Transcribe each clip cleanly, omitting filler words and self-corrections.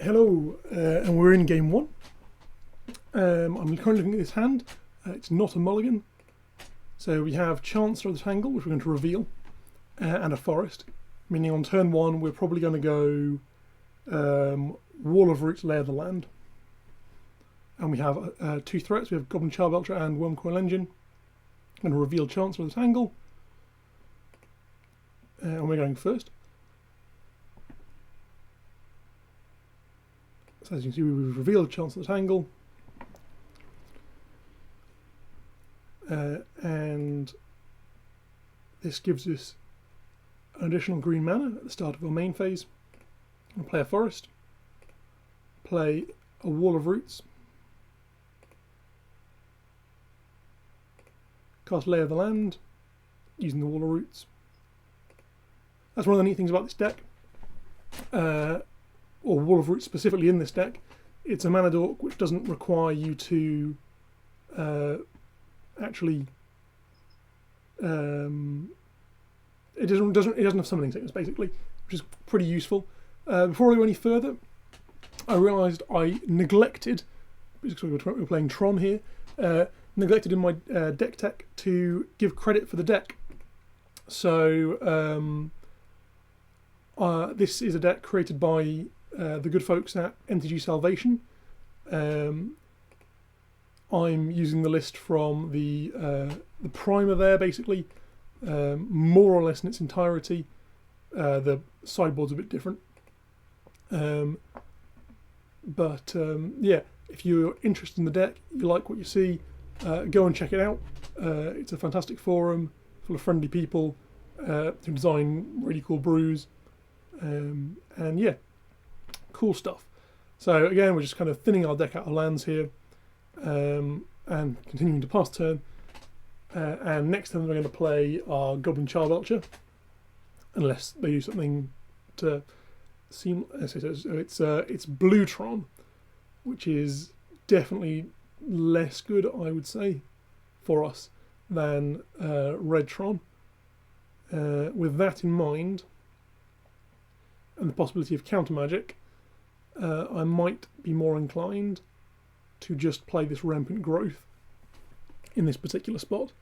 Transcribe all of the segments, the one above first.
Hello, and we're in game one. I'm currently looking at this hand. It's not a mulligan. So we have Chancellor of the Tangle, which we're going to reveal, and a Forest. Meaning on turn one, we're probably going to go Wall of Roots, Lair of the Land. And we have two threats. We have Goblin Belcher and Wormcoil Engine. I'm going to reveal Chancellor of the Tangle. And we're going first. So as you can see, we've revealed Chancellor of the Tangle. And this gives us an additional green mana at the start of our main phase. We'll play a Forest, play a Wall of Roots, cast Lair of the Land using the Wall of Roots. That's one of the neat things about this deck, or Wall of Roots specifically in this deck. It's a mana dork which doesn't require you to actually it doesn't have summoning sickness basically, which is pretty useful. Before I go any further, I realised I neglected, because we're playing Tron here, neglected in my deck tech to give credit for the deck. So this is a deck created by the good folks at MTG Salvation. I'm using the list from the primer there, basically, more or less in its entirety. The sideboard's a bit different. But yeah, if you're interested in the deck, you like what you see, go and check it out. It's a fantastic forum full of friendly people who design really cool brews. And yeah, cool stuff. So again, we're just kind of thinning our deck out of lands here. And continuing to pass turn, and next turn we're going to play our Goblin Belcher, unless they do something to seem. It's Blue Tron, which is definitely less good, I would say, for us than Red Tron. With that in mind, and the possibility of counter magic, I might be more inclined to just play this Rampant Growth in this particular spot,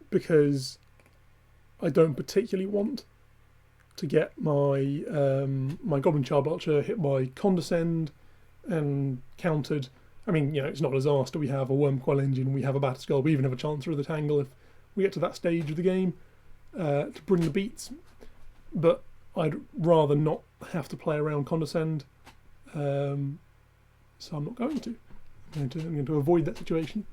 because I don't particularly want to get my my Goblin Belcher hit by Condescend and countered. I mean, you know, it's not a disaster. We have a Wormcoil Engine, we have a Batterskull, we even have a Chancellor of the Tangle if we get to that stage of the game to bring the beats. But I'd rather not have to play around Condescend. So I'm not going to. I'm going to avoid that situation.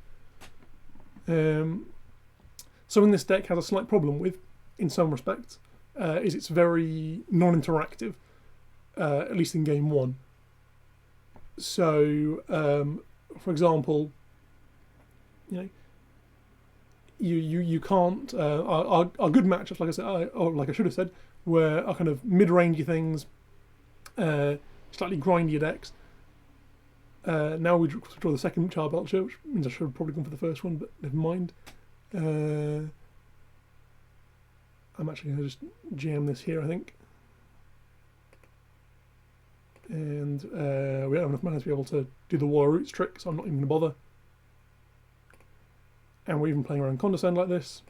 So in this deck has a slight problem with, in some respects, is it's very non-interactive, at least in game one. So, for example, you know, you can't. Our good matchups, like I said, or like I should have said, were our kind of mid-rangey things. Slightly grindier decks. Now we draw the second Belcher, which means I should have probably gone for the first one, but never mind. I'm actually going to just jam this here, I think. And we don't have enough mana to be able to do the Wall of Roots trick, so I'm not even going to bother. And we're even playing around Condescend like this.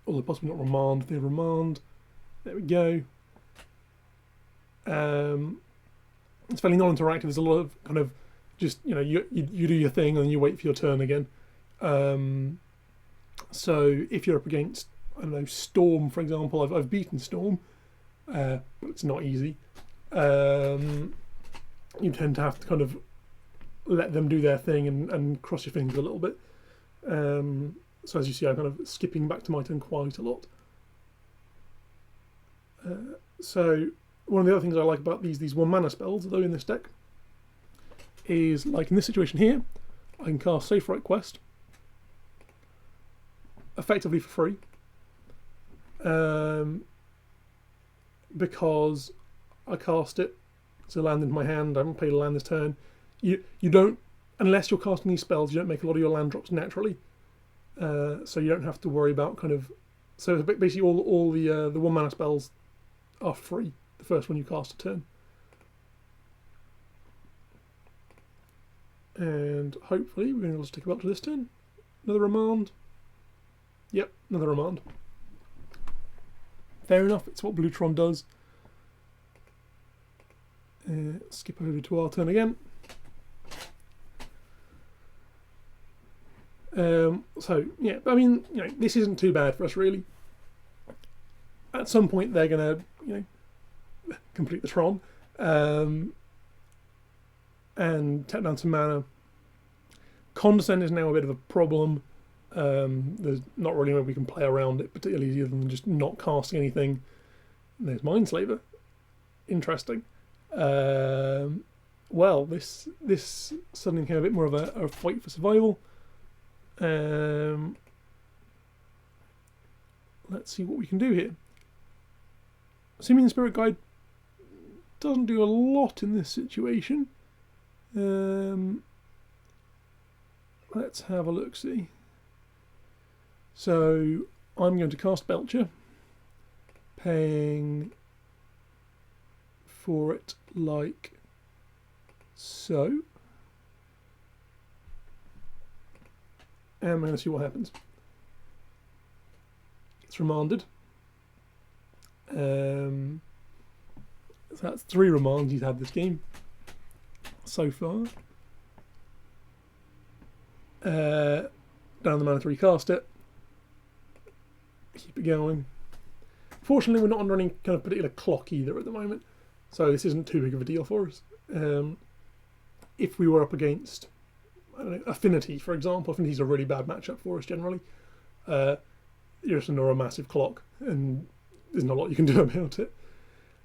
Although possibly not Remand, the Remand. There we go. It's fairly non-interactive. There's a lot of kind of just, you know, you do your thing and then you wait for your turn again. So if you're up against, I don't know, Storm, for example, I've beaten Storm, but it's not easy. You tend to have to kind of let them do their thing and cross your fingers a little bit. So as you see, I'm kind of skipping back to my turn quite a lot. So one of the other things I like about these one mana spells, though, in this deck, is like in this situation here, I can cast Safe Right Quest effectively for free, because I cast it, it's a land into my hand. I haven't played a land this turn. You don't, unless you're casting these spells, you don't make a lot of your land drops naturally, so you don't have to worry about kind of. So basically, all the one mana spells are free the first one you cast a turn. And hopefully we're going to be able to stick about to this turn. Another remand. Yep, another remand. Fair enough, it's what Belcher does. Skip over to our turn again. So yeah, I mean, this isn't too bad for us really. At some point they're gonna, complete the Tron, and tap down some mana. Condescend is now a bit of a problem. There's not really a way we can play around it particularly other than just not casting anything. And there's Mindslaver. Interesting. Well, this suddenly became a bit more of a fight for survival. Let's see what we can do here. Assuming the Spirit Guide doesn't do a lot in this situation. Let's have a look, see. So I'm going to cast Belcher, paying for it like so. And I'm going to see what happens. It's remanded. So that's 3 remands he's had this game so far. Down the mana to recast it. Keep it going. Fortunately, we're not under any kind of particular clock either at the moment, so this isn't too big of a deal for us. If we were up against, I don't know, Affinity, for example, Affinity's a really bad matchup for us generally. You're just under a massive clock, and there's not a lot you can do about it.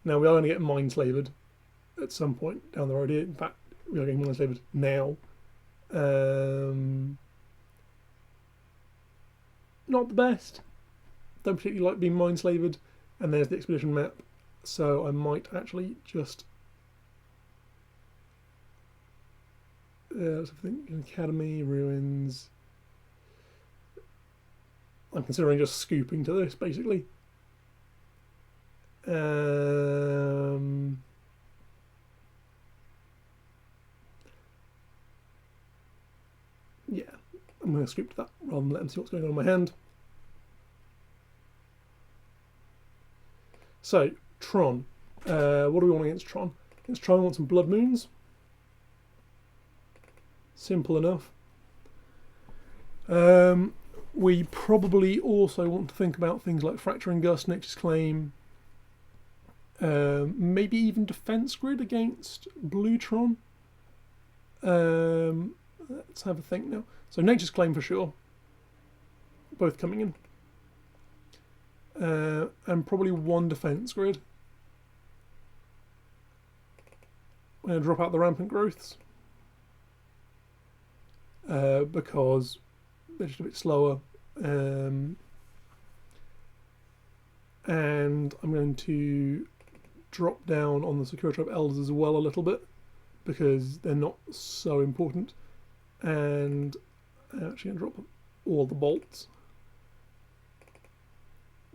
Now, we are going to get Mindslavered at some point down the road here. In fact, we are getting Mindslavered now. Not the best. Don't particularly like being Mindslavered. And there's the expedition map. So I might actually just... Academy, Ruins... I'm considering just scooping to this, basically. Yeah, I'm going to scoop to that rather than let them see what's going on in my hand. So, Tron. What do we want against Tron? Against Tron, we want some Blood Moons. Simple enough. We probably also want to think about things like Fracturing Gust, Nature's Claim, maybe even Defense Grid against Blue Tron. Let's have a think now. So Nature's Claim for sure. Both coming in. And probably 1 Defense Grid. I'm going to drop out the Rampant Growths. Because they're just a bit slower. And I'm going to drop down on the Secure Tribe Elders as well a little bit, because they're not so important. And I'm actually going to drop all the bolts.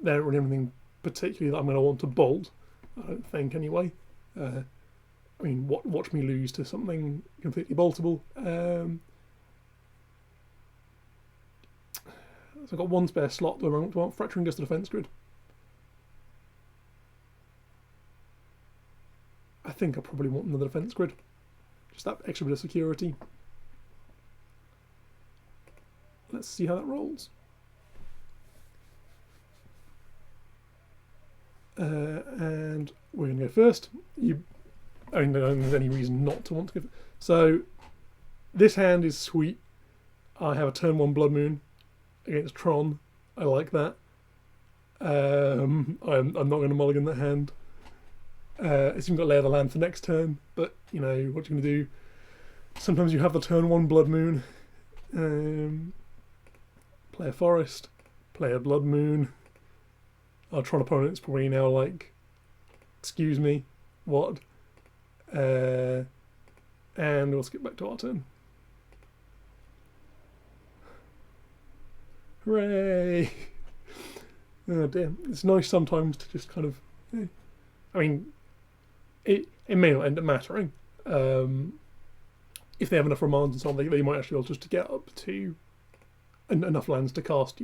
There aren't really anything particularly that I'm going to want to bolt, I don't think anyway. I mean, watch me lose to something completely boltable. So I've got 1 spare slot. Do I want Fracturing Gust to Defense Grid? I think I probably want another Defense Grid. Just that extra bit of security. Let's see how that rolls. And we're going to go first. I don't think there's any reason not to want to go first. So this hand is sweet. I have a turn 1 Blood Moon against Tron. I like that. I'm not going to mulligan that hand. It's even got Layer of the Land for next turn, but you know what you're going to do. Sometimes you have the turn 1 Blood Moon. Play a Forest. Play a Blood Moon. Our Tron opponent's probably now like, excuse me, what? And we'll skip back to our turn. Hooray! Oh dear, it's nice sometimes to just kind of, I mean, it may not end up mattering. If they have enough remands and so on, they might actually be able just to get up to enough lands to cast,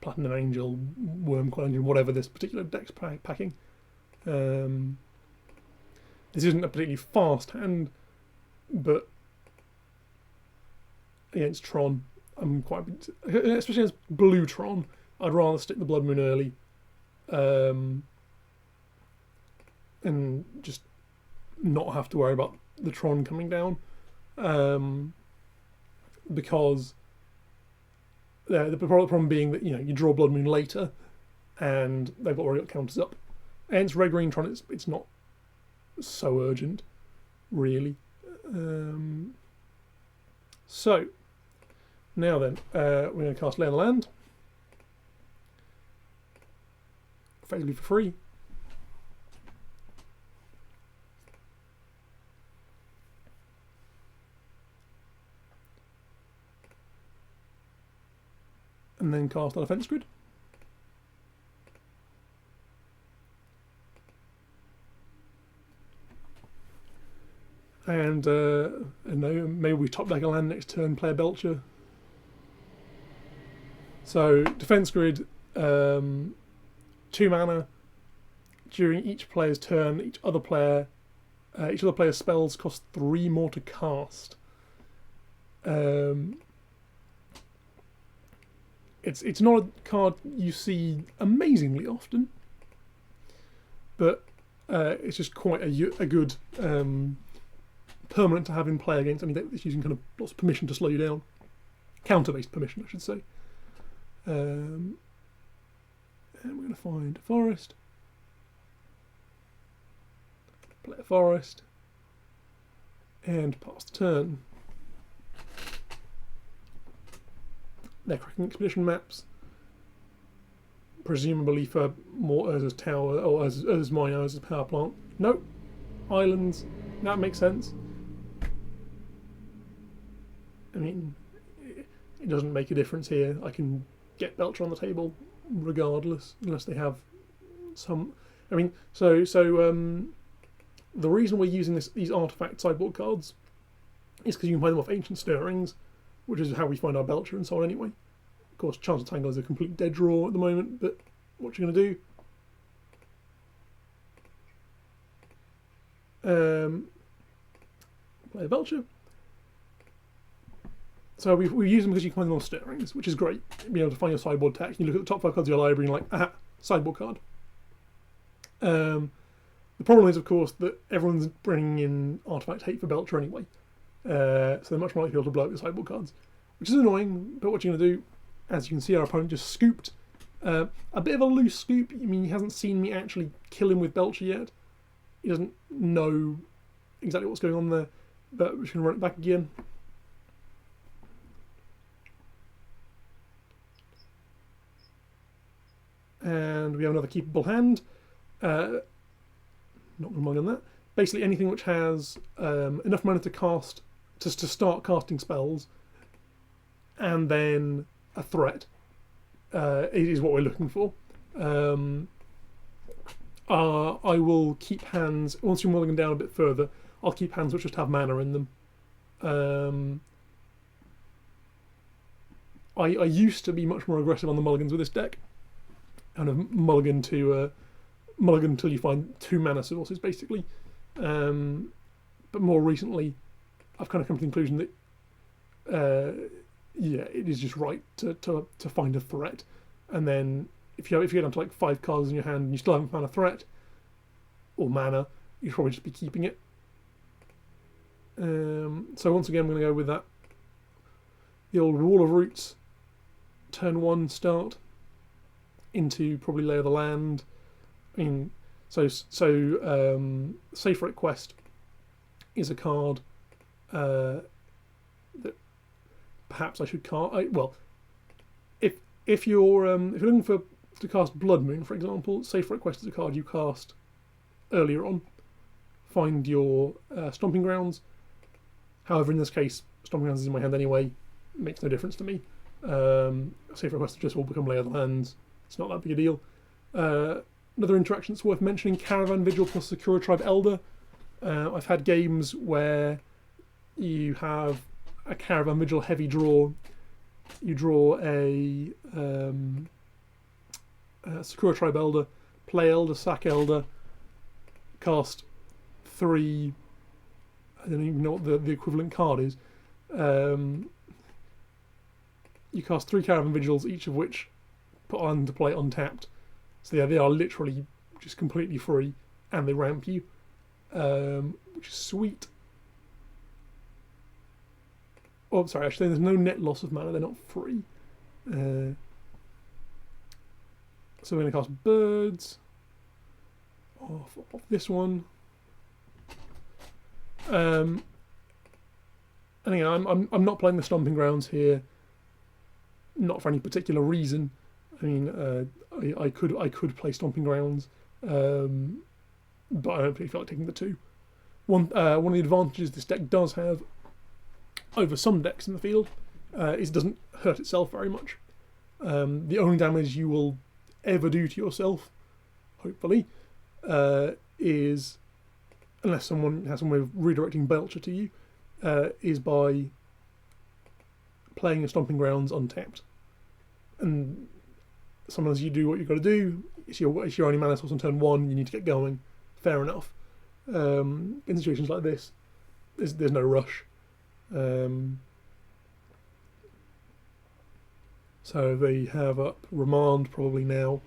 Platinum Angel, Wormcoil Engine, whatever this particular deck's packing. This isn't a particularly fast hand, but against Tron, I'm quite, especially as blue Tron, I'd rather stick the Blood Moon early, and just not have to worry about the Tron coming down, because the problem being that you draw Blood Moon later, and they've already got counters up. Against red green Tron, it's not so urgent, really. So now then, we're going to cast Lay on the Land, effectively for free. And then cast our defense grid. And maybe we top deck a land next turn, play a Belcher. So defense grid, 2 mana. During each player's turn, each other player's spells cost 3 more to cast. It's not a card you see amazingly often, but it's just quite a good permanent to have in play against any deck that's using kind of lots of permission to slow you down. Counter-based permission, I should say. And we're going to find a forest. Play a forest. And pass the turn. They're cracking expedition maps. Presumably for more Urza's Tower, or Urza's Mine, Urza's Power Plant. Nope. Islands. That makes sense. I mean, it doesn't make a difference here. I can get Belcher on the table regardless, unless they have some. I mean, so the reason we're using these artifact sideboard cards is because you can play them off Ancient Stirrings, which is how we find our Belcher and so on anyway. Of course, Chance of Tangle is a complete dead draw at the moment, but what you're going to do? Play a Belcher. So we use them because you can find them on Stirrings, which is great. Being able to find your sideboard text, you look at the top 5 cards of your library and you're like, aha, sideboard card. The problem is, of course, that everyone's bringing in Artifact Hate for Belcher anyway. So they're much more likely to be able to blow up your sideboard cards, which is annoying, but what you're going to do, as you can see, our opponent just scooped. A bit of a loose scoop. I mean, he hasn't seen me actually kill him with Belcher yet. He doesn't know exactly what's going on there, but we're just going to run it back again. And we have another keepable hand. Not going to mind on that. Basically anything which has enough mana to cast, to start casting spells, and then a threat is what we're looking for. I will keep hands, once you're mulligan down a bit further, I'll keep hands which just have mana in them. I used to be much more aggressive on the mulligans with this deck. Kind of mulligan until you find 2 mana sources, basically. But more recently, I've kind of come to the conclusion that yeah, it is just right to find a threat, and then if you get down to like 5 cards in your hand and you still haven't found a threat or mana, you should probably just be keeping it. So once again, I'm going to go with that. The old Wall of Roots, turn 1 start into probably Lay of the Land. I mean, so Safe Request is a card that perhaps I should cast. Well, if you're looking to cast Blood Moon, for example, Safe Request is a card you cast earlier on. Find your Stomping Grounds. However, in this case, Stomping Grounds is in my hand anyway. It makes no difference to me. Safe Request just will become Lay of the Lands. It's not that big a deal. Another interaction that's worth mentioning, Caravan Vigil plus Sakura Tribe Elder. I've had games where you have a Caravan Vigil heavy draw. You draw a Sakura Tribe Elder, play Elder, sack Elder, cast 3, I don't even know what the equivalent card is. You cast 3 Caravan Vigils, each of which put on to play untapped. So yeah, they are literally just completely free, and they ramp you, which is sweet. Oh, sorry, actually there's no net loss of mana, they're not free. So we're going to cast Birds off this one. And again, I'm not playing the Stomping Grounds here, not for any particular reason. I mean, I could play Stomping Grounds, but I don't really feel like taking the 2. One of the advantages this deck does have over some decks in the field is it doesn't hurt itself very much. The only damage you will ever do to yourself, hopefully, is, unless someone has some way of redirecting Belcher to you, is by playing your Stomping Grounds untapped. And sometimes you do what you've got to do. It's your only mana source on turn 1. You need to get going. Fair enough. In situations like this, there's no rush. So they have up Remand probably now,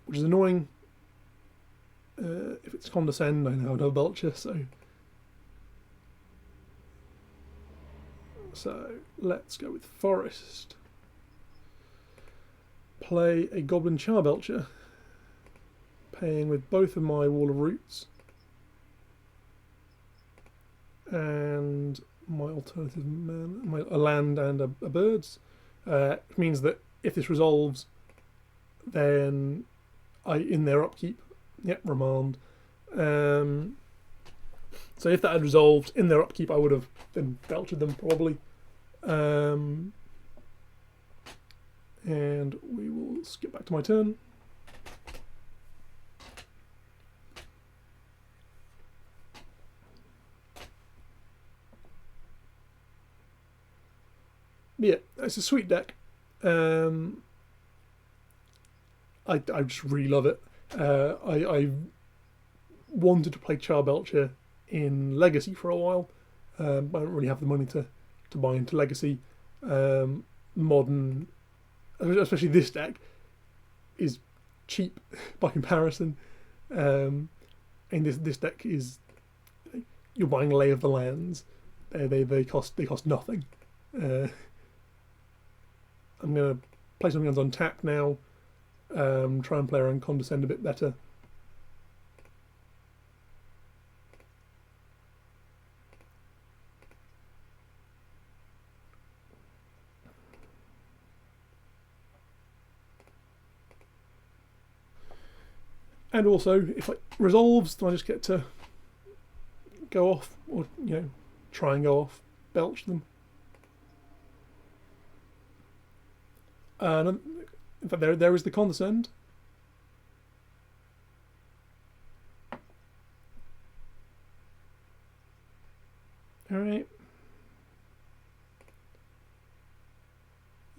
which is annoying. If it's Condescend, I now know Belcher, so let's go with Forest. Play a Goblin Charbelcher, paying with both of my Wall of Roots and my alternative mana, a land and a birds. It means that if this resolves, then in their upkeep, yep, Remand. So if that had resolved in their upkeep, I would have then belted them probably. And we will skip back to my turn. Yeah, it's a sweet deck. I just really love it. I wanted to play Charbelcher in Legacy for a while. I don't really have the money to buy into Legacy. Modern, especially this deck, is cheap by comparison. And this deck is, you're buying Lay of the Lands. They cost nothing. I'm going to play some guns on tap now. Try and play around Condescend a bit better. And also, if it resolves, then I just get to go off, or try and go off, belch them. In fact, there is the Condescend. All right.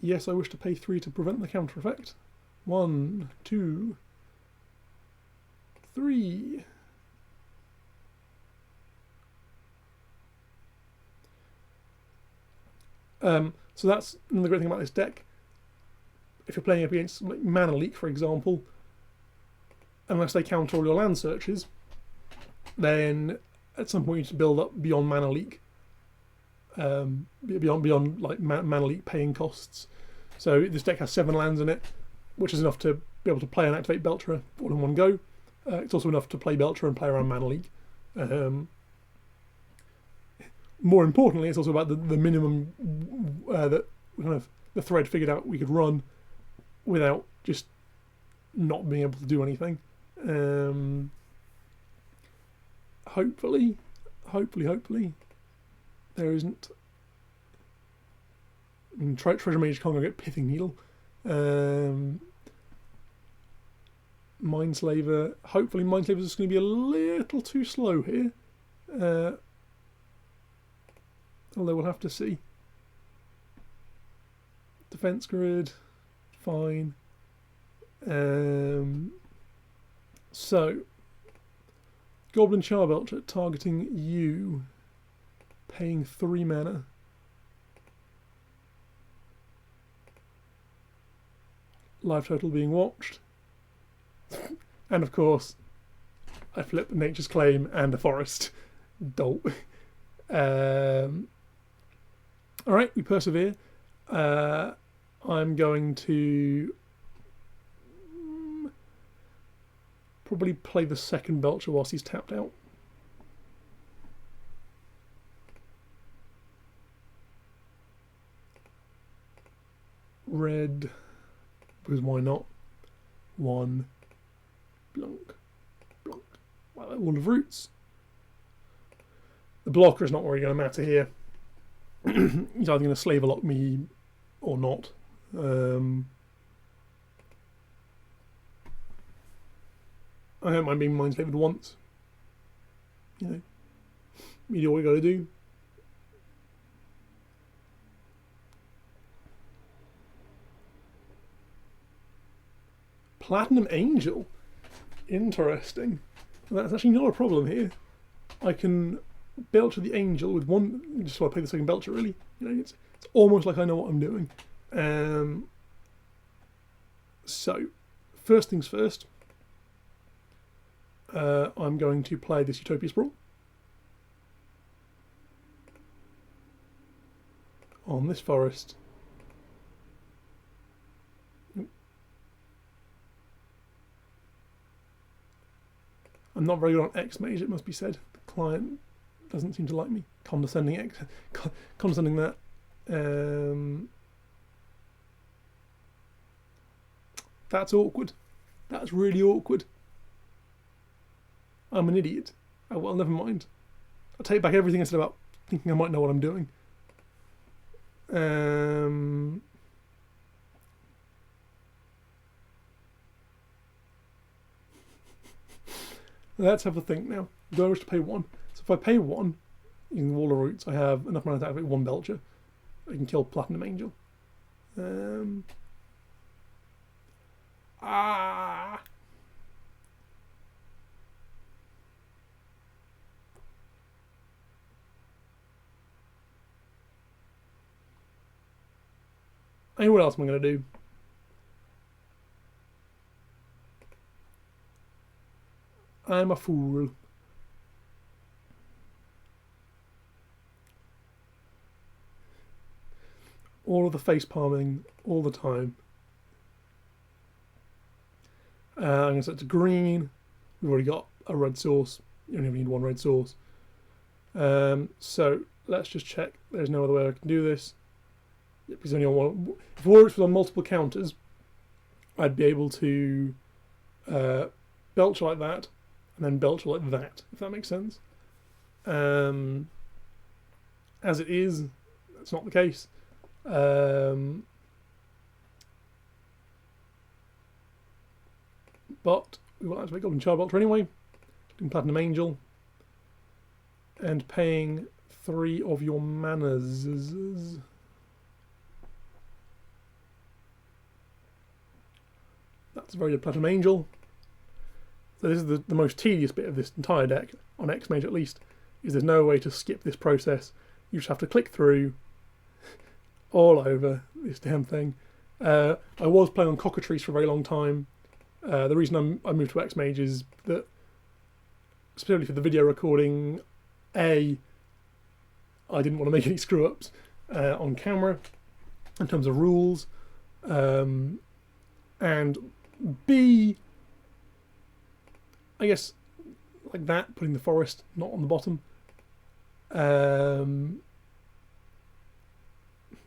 Yes, I wish to pay 3 to prevent the counter effect. 1, 2, 3. So that's another great thing about this deck. If you're playing up against like Mana Leak, for example, unless they counter all your land searches, then at some point you just build up beyond Mana Leak, beyond like Mana Leak paying costs. So this deck has 7 lands in it, which is enough to be able to play and activate Belcher all in one go. It's also enough to play Belcher and play around Mana Leak. More importantly, it's also about the minimum that kind of the thread figured out we could run without just not being able to do anything. Hopefully, there isn't. I mean, Treasure Mage can't go get Pithing Needle. Mindslaver. Hopefully Mindslaver is going to be a little too slow here. Although we'll have to see. Defense grid, fine. So, Goblin Charbelcher targeting you, paying 3 mana. Live total being watched. And of course, I flip Nature's Claim and a forest. Dolt. Alright, we persevere. I'm going to probably play the second Belcher whilst he's tapped out. Red, because why not? 1, blunk, blunk. Wow, that wall of roots. The blocker is not really going to matter here. He's either going to Slaver Lock me or not. I don't mind being Mindslavered once. You know, you do what you got to do. Platinum Angel, interesting. That's actually not a problem here. I can Belcher the Angel with one. Just so I play the second Belcher, really. You know, it's almost like I know what I'm doing. So, first things first. I'm going to play this Utopia Sprawl on this forest. I'm not very good on X-Mage, it must be said. The client doesn't seem to like me. Condescending that. That's awkward. That's really awkward. I'm an idiot. Oh well, never mind. I'll take back everything I said about thinking I might know what I'm doing. Let's have a think now. Do I wish to pay 1? So if I pay 1, using the Wall of Roots, I have enough mana to activate 1 Belcher. I can kill Platinum Angel. Hey, what else am I going to do? I'm a fool. All of the face palming, all the time. I'm going to set it to green. We've already got a red source. You only need 1 red source. So let's just check. There's no other way I can do this. Yep, because only on one. If Warwick was on multiple counters, I'd be able to Belcher like that, and then Belcher like that, if that makes sense. As it is, that's not the case. But we will activate Goblin Charbelcher anyway, doing Platinum Angel, and paying 3 of your manas. That's a very good Platinum Angel. So this is the most tedious bit of this entire deck, on X-Mage at least, is there's no way to skip this process. You just have to click through all over this damn thing. I was playing on Cockatrice for a very long time. The reason I moved to X-Mage is that, specifically for the video recording, I didn't want to make any screw-ups on camera in terms of rules, and B, I guess, like that, putting the forest not on the bottom.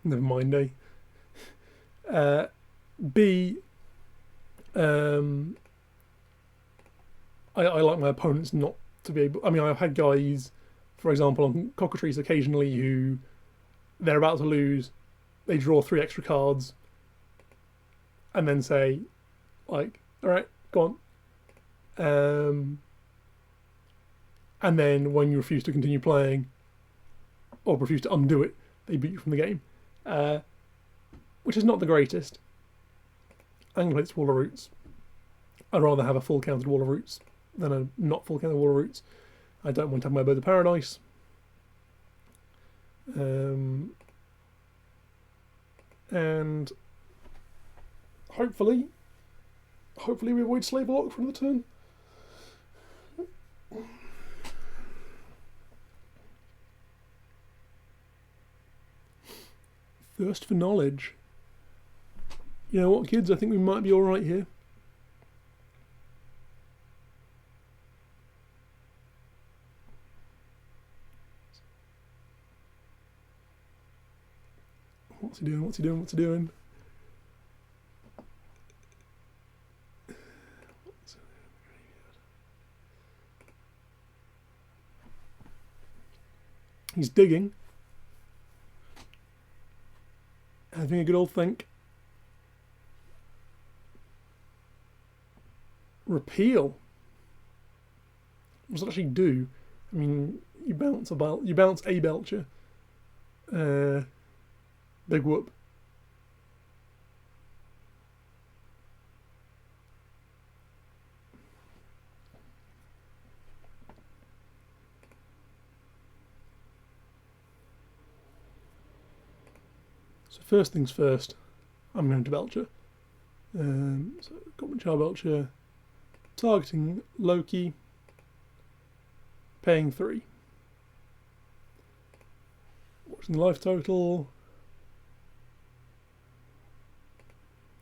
Never mind, eh? B, I like my opponents not to be able... I mean, I've had guys, for example, on Cockatrice occasionally who they're about to lose, they draw 3 extra cards, and then say, like, alright, go on, and then when you refuse to continue playing or refuse to undo it, they boot you from the game, which is not the greatest. I'm going to play this Wall of Roots. I'd rather have a full counted Wall of Roots than a not full counted Wall of Roots. I don't want to have my Bird of Paradise. And hopefully we avoid Slave Lock from the turn. Thirst for knowledge. You know what, kids? I think we might be all right here. What's he doing? What's he doing? What's he doing? He's digging. Having a good old think. Repeal. What does it actually do? I mean, you bounce a Belcher. Big whoop. So first things first, I'm going to Belcher. So Goblin Char Belcher, targeting Loki, paying 3. Watching the life total.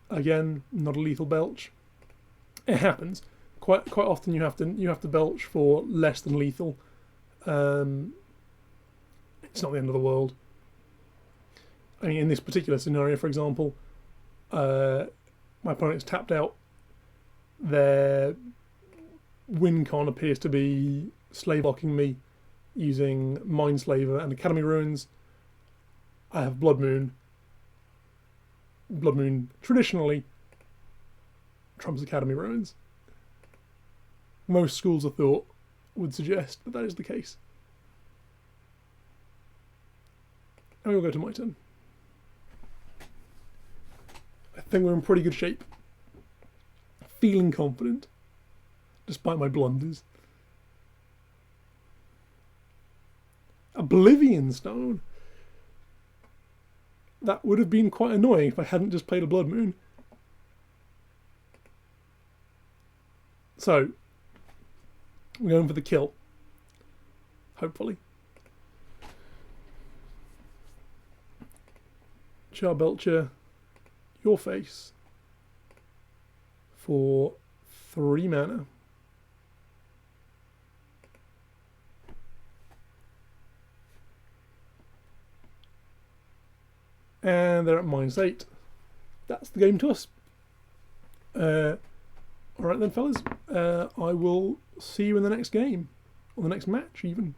Again, not a lethal belch. It happens. Quite often you have to belch for less than lethal. It's not the end of the world. I mean, in this particular scenario, for example, my opponent's tapped out. Their win con appears to be slave locking me using Mindslaver and Academy Ruins. I have Blood Moon. Blood Moon traditionally trumps Academy Ruins. Most schools of thought would suggest that is the case. And we'll go to my turn. I think we're in pretty good shape. Feeling confident, despite my blunders. Oblivion Stone. That would have been quite annoying if I hadn't just played a Blood Moon. So, we're going for the kill. Hopefully. Char Belcher, your face. For 3 mana. And they're at -8. That's the game to us. Alright then, fellas. I will see you in the next game. Or the next match, even.